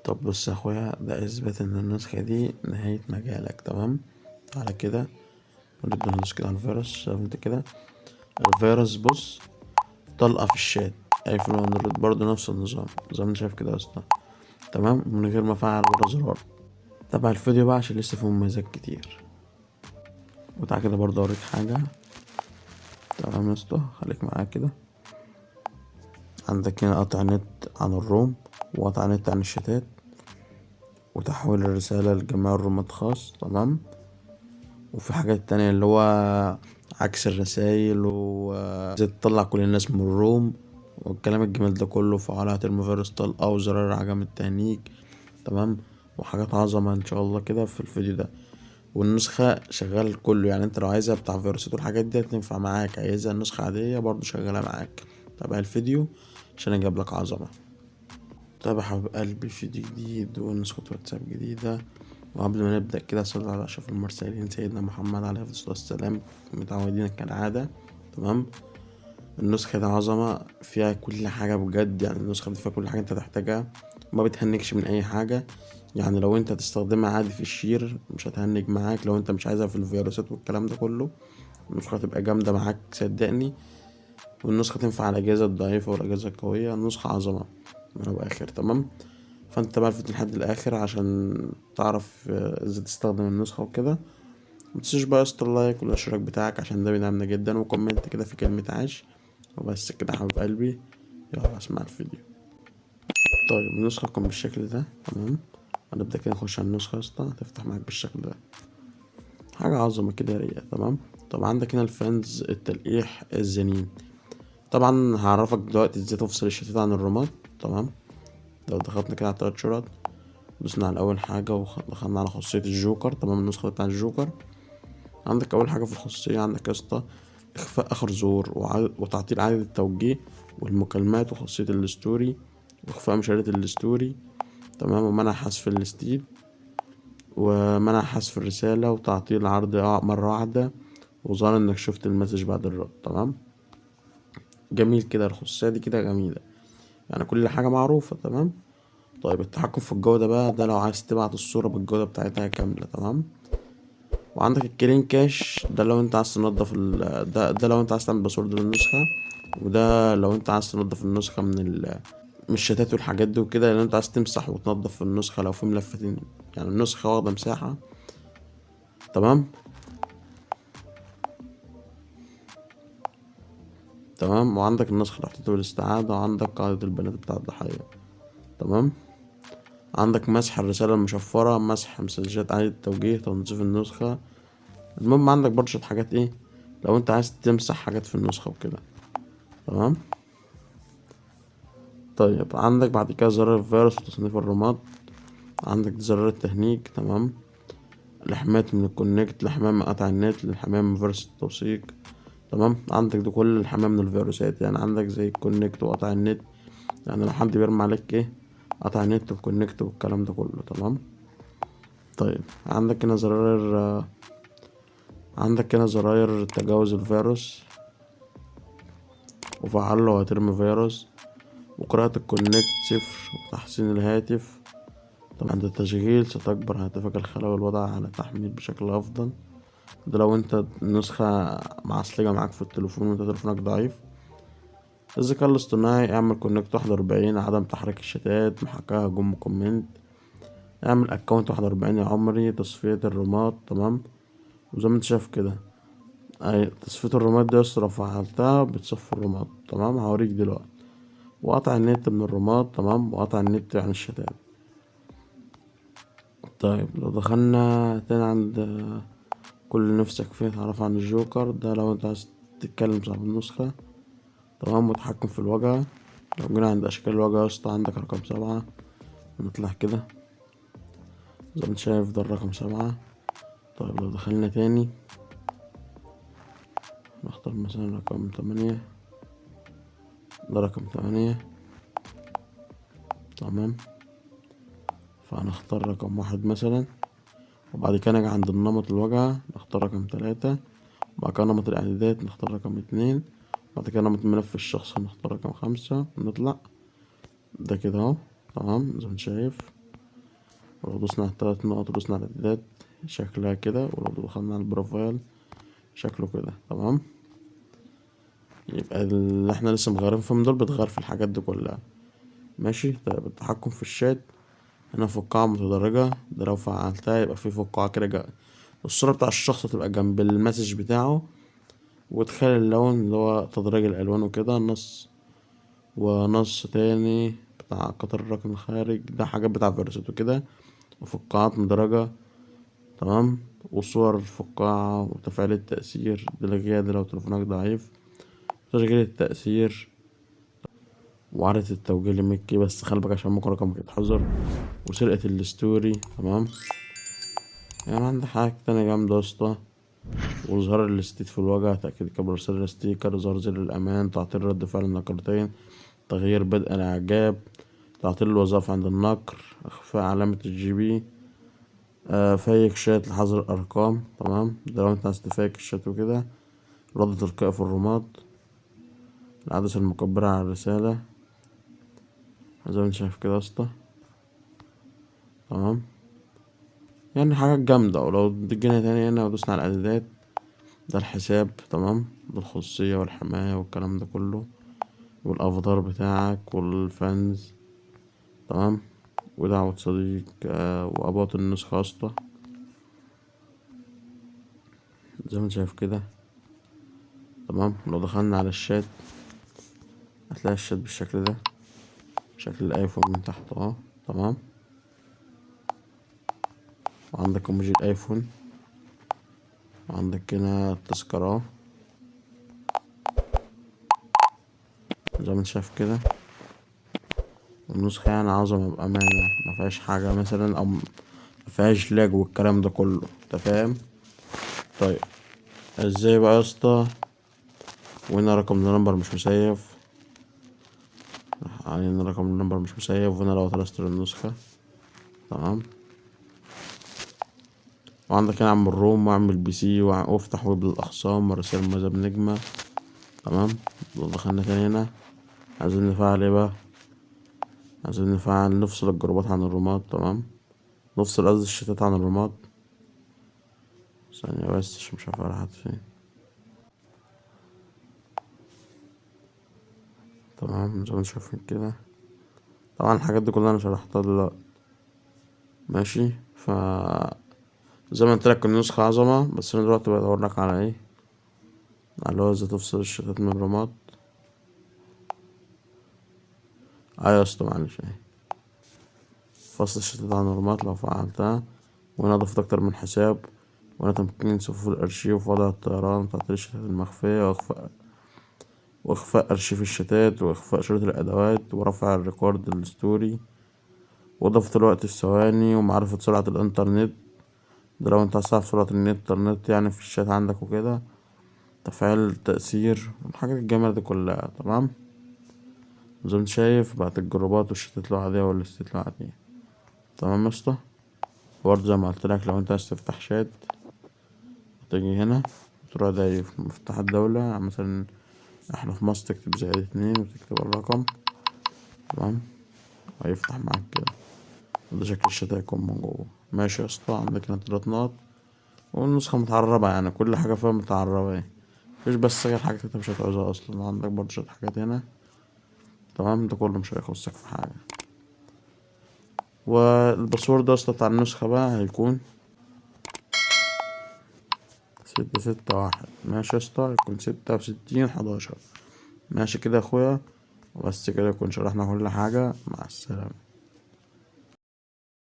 طب بص يا اخويا، ده اثبت ان النسخة دي نهاية مجالك. تمام، على كده نبدأ ندوس كده على الفيروس. شايف انت كده الفيروس؟ بص، طلقة في الشات. ايفون واندرويد برضه نفس النظام زي ما انت شايف كده يا اسطى. تمام، من غير ما افعل ولا زرار. تابع الفيديو بقى عشان لسه فيه مميزات كتير. وتعالى كده برضه اوريك حاجة. تمام يا اسطى، خليك معايا كده. عندك هنا قطع نت عن الروم، وقطع نت عن الشتات، وتحويل الرسالة لجميع الرومات خاص. تمام، وفي حاجات تانية اللي هو عكس الرسايل، وازاي تطلع كل الناس من الروم، والكلام الجميل ده كله. فعالها ترمي فيروس طلقة، وزرار عجم التهنيج. تمام، وحاجات عظمة ان شاء الله كده في الفيديو ده. والنسخة شغال كله، يعني انت لو عايزها بتاع فيروسات والحاجات دي تنفع معاك، عايزها نسخة عادية برضو شغالة معاك. تابع الفيديو عشان اجيب لك عظمة. تابع حبيب قلبي، فيديو جديد ونسخة واتساب جديدة. وقبل ما نبدأ كده صلى على أشرف المرسلين سيدنا محمد عليه الصلاة والسلام، متعودين كالعادة. تمام، النسخة دي عظمة، فيها كل حاجة بجد. يعني النسخة دي فيها كل حاجة انت تحتاجها، ما بتهنكش من أي حاجة. يعني لو انت تستخدمها عادي في الشير مش هتهنج معاك. لو انت مش عايزها في الفيروسات والكلام ده كله، النسخة هتبقى جامدة معاك صدقني. والنسخة تنفع على الأجهزة الضعيفة والأجهزة القوية. النسخة عظمة من الآخر. تمام، فانت بقى الفيديو لحد الاخر عشان تعرف ازاي تستخدم النسخة وكده. متنساش بقى يسطا اللايك والاشتراك بتاعك عشان ده بيدعمنا جدا، وكومنت كده في كلمة عاش. وبس كده يا حبيب قلبي، يلا اسمع الفيديو. طيب النسخة تكون بالشكل ده. تمام، هنبدأ كده نخش على النسخة يسطا، هتفتح معاك بالشكل ده. حاجة عظمة كده رايقة. تمام، طب عندك هنا الفانز، التلقيح، الزنين. طبعا هعرفك دلوقتي ازاي تفصل الشتات عن الرومات. تمام، لو ضغطنا كده على التلات شرط، دوسنا على اول حاجة ودخلنا على خاصية الجوكر. تمام، النسخة بتاع الجوكر. عندك اول حاجة في الخاصية، عندك يا اسطى اخفاء اخر ظهور، وتعطيل عدد التوجيه والمكالمات، وخاصية الستوري، واخفاء مشاهدة الستوري. تمام، ومنع حذف الستيل، ومنع حذف الرسالة، وتعطيل عرض مرة واحدة، وظهر انك شفت المسج بعد الرد. تمام، جميل كده، الخاصية دي كده جميلة، يعني كل حاجة معروفة. تمام، طيب التحكم في الجودة بقى، ده لو عايز تبعت الصورة بالجودة بتاعتها كاملة. تمام، وعندك الكلين كاش، ده لو انت عايز تنضف ده لو انت عايز تعمل باسورد للنسخة. وده لو انت عايز تنضف النسخة من الشتات والحاجات دي وكده، لان انت عايز تمسح وتنضف النسخة لو في ملفاتين، يعني النسخة واخدة مساحة. تمام، تمام، وعندك النسخ الاحتياطي والاستعادة، وعندك قاعدة البيانات بتاع الضحية. تمام، عندك مسح الرسالة المشفرة، مسح مسجات إعادة التوجيه، تنظيف النسخة. المهم عندك برضه شوية حاجات ايه لو انت عايز تمسح حاجات في النسخة وكده. تمام، طيب عندك بعد كده زرار الفيروس وتصنيف الرماد. عندك زرار التهنيج. تمام، الحماية من الكونكت، الحماية من قطع النت، الحماية من فيروس التوثيق. تمام، عندك ده كل الحماية من الفيروسات، يعني عندك زي الكونكت وقطع النت، يعني لو حد بيرمي عليك ايه قطع النت وكونكت والكلام ده كله. تمام، طيب عندك هنا زراير تجاوز الفيروس، وفعله وهترمي فيروس، وقراءة الكونكت صفر، وتحسين الهاتف. طبعا عند التشغيل ستجبر هاتفك الخلوي والوضع على تحميل بشكل أفضل. ده لو انت نسخة معصلجة معاك في التليفون وانت تليفونك ضعيف. الذكاء الاصطناعي، اعمل كونكت 41، عدم تحريك الشتات، محاكاة هجوم كومنت. اعمل اكونت 41 يا عمري، تصفية الرماد. تمام، وزي ما انت شايف كده، اي تصفية الرماد دي يسطا لو فعلتها بتصفي الرماد. تمام، هوريك دلوقتي. وقطع النت من الرماد. تمام، وقطع النت عن الشتات. طيب لو دخلنا تاني عند كل نفسك فيه تعرف عن الجوكر، ده لو انت عايز تتكلم صاحب النسخة. تمام، متحكم في الواجهة. لو جينا عند أشكال الواجهة يا اسطى، عندك رقم 7، نطلع كده زي ما انت شايف ده الرقم 7. طيب لو دخلنا تاني نختار مثلا رقم 8، ده رقم 8. تمام، فهنختار رقم 1 مثلا. وبعد كده نيجي عند النمط الواجهة نختار رقم 3. وبعد كده نمط الإعدادات نختار رقم 2. بعد كده نمط ملف الشخص نختار رقم 5 ونطلع. ده كده اهو. تمام، زي ما انت شايف ولو دوسنا على التلات نقط ودوسنا على الاعدادات شكلها كده، ولو دخلنا على البروفايل شكله كده. تمام، يبقى اللي احنا لسه مغيرين فيهم دول بتغير في الحاجات دي كلها. ماشي. طيب التحكم في الشات هنا فقاعة متدرجة، ده لو فعلتها يبقى في فقاعة كده الصورة بتاع الشخص تبقى جنب المسج بتاعه، وتخلي اللون اللي هو تدريج الألوان وكده نص، ونص تاني بتاع قطر الرقم الخارج، ده حاجات بتاع فيروسات وكده، وفقاعات مدرجة. تمام، وصور الفقاعة وتفعيل التأثير دي الغيها دي لو تليفونك ضعيف، تشغيل التأثير وعدد التوجيه لمكي بس خلي بالك عشان ممكن رقمك يتحذر، وسرقة الستوري. تمام، يعني عندك حاجات تانية جامدة يا اسطى، وإظهار الاستيت في الواجهة، تأكيد كبر رسالة ستيكر، إظهار زر الأمان، تعطيل رد فعل النقرتين، تغيير بدء الإعجاب، تعطيل الوظائف عند النقر، إخفاء علامة الGP، فيك شات لحظر الأرقام. تمام، ده لو انت عايز تفيك الشات وكده، رد تلقائي في الرماد، العدسة المكبرة على الرسالة زي ما انت شايف كده يا اسطى. تمام، يعني حاجات جامدة. ولو جينا تاني هنا ودوسنا على الإعدادات، ده الحساب. تمام، بالخصوصية والحماية والكلام ده كله، والافاتار بتاعك والفانز. تمام، ودعوة صديق، واباط النسخة اسطى زي ما انت شايف كده. تمام، لو دخلنا على الشات هتلاقي الشات بالشكل ده، شكل الايفون من تحت اهو. تمام، وعندك ايموجي الايفون، وعندك هنا التذكرة اهو زي ما انت شايف كده. النسخة يعني عظمة بأمانة، مفيهاش حاجة مثلا أو مفيهاش لاج والكلام ده كله، انت فاهم. طيب ازاي بقى يا اسطى؟ وهنا رقم النمبر مش مسيف، يعني هنا رقم النمبر مش مسيف، وهنا لو ترستر النسخة. تمام، وعندك هنا اعمل روم واعمل PC وافتح ويب للأخصام ورسائل مذهب نجمة. تمام، لو دخلنا تاني هنا عايزين نفعل ايه بقى؟ عايزين نفعل نفصل الجروبات عن الرومات. تمام، نفصل قصدي الشتات عن الرومات. ثانية بس عشان مش عارف راحت فين. تمام، زي ما انتم شايفين كده. طبعا الحاجات دي كلها انا شرحتها دلوقتي. ماشي، زي ما قلت لك النسخة عظمة، بس انا دلوقتي بدور لك على ايه، على اللي هو ازاي تفصل الشتات من الرومات. يا اسطى معلش اهي، فصل الشتات عن الرومات لو فعلتها، وهنا ضفت اكتر من حساب، وهنا تمكين صفوف الارشيف ووضع الطيران، تعطيل الشتات المخفية، واخفاء ارشيف الشتات، واخفاء شريط الادوات، ورفع الريكورد الستوري، واضافة الوقت الثواني، ومعرفة سرعة الانترنت، ده لو انت عايز تعرف سرعة الانترنت يعني في الشات عندك وكده، تفعيل التأثير والحاجات الجميلة دي كلها. تمام، زي ما انت شايف بعت الجروبات والشتات العادية والاستيت العادية. تمام يا اسطى، برضه زي ما قلت لك لو انت عايز تفتح شات تيجي هنا تروح داير في مفتاح الدولة، يعني مثلا احنا في مصر تكتب -2 وتكتب الرقم. تمام، هيفتح معاك كده، وده شكل الشات هيكون من جوه. ماشي يا اسطى، عندك هنا 3 نقط، والنسخة متعربة يعني كل حاجة فيها متعربة ايه، مفيش بس غير حاجات انت مش هتعوزها اصلا. عندك برضه شوية حاجات هنا. تمام، ده كله مش هيخصك في حاجة. والباسورد يا اسطى بتاع النسخة بقى هيكون 661. ماشي يا اسطى، يكون 6611. ماشي كده يا اخويا، وبس كده يكون شرحنا كل حاجة. مع السلامة.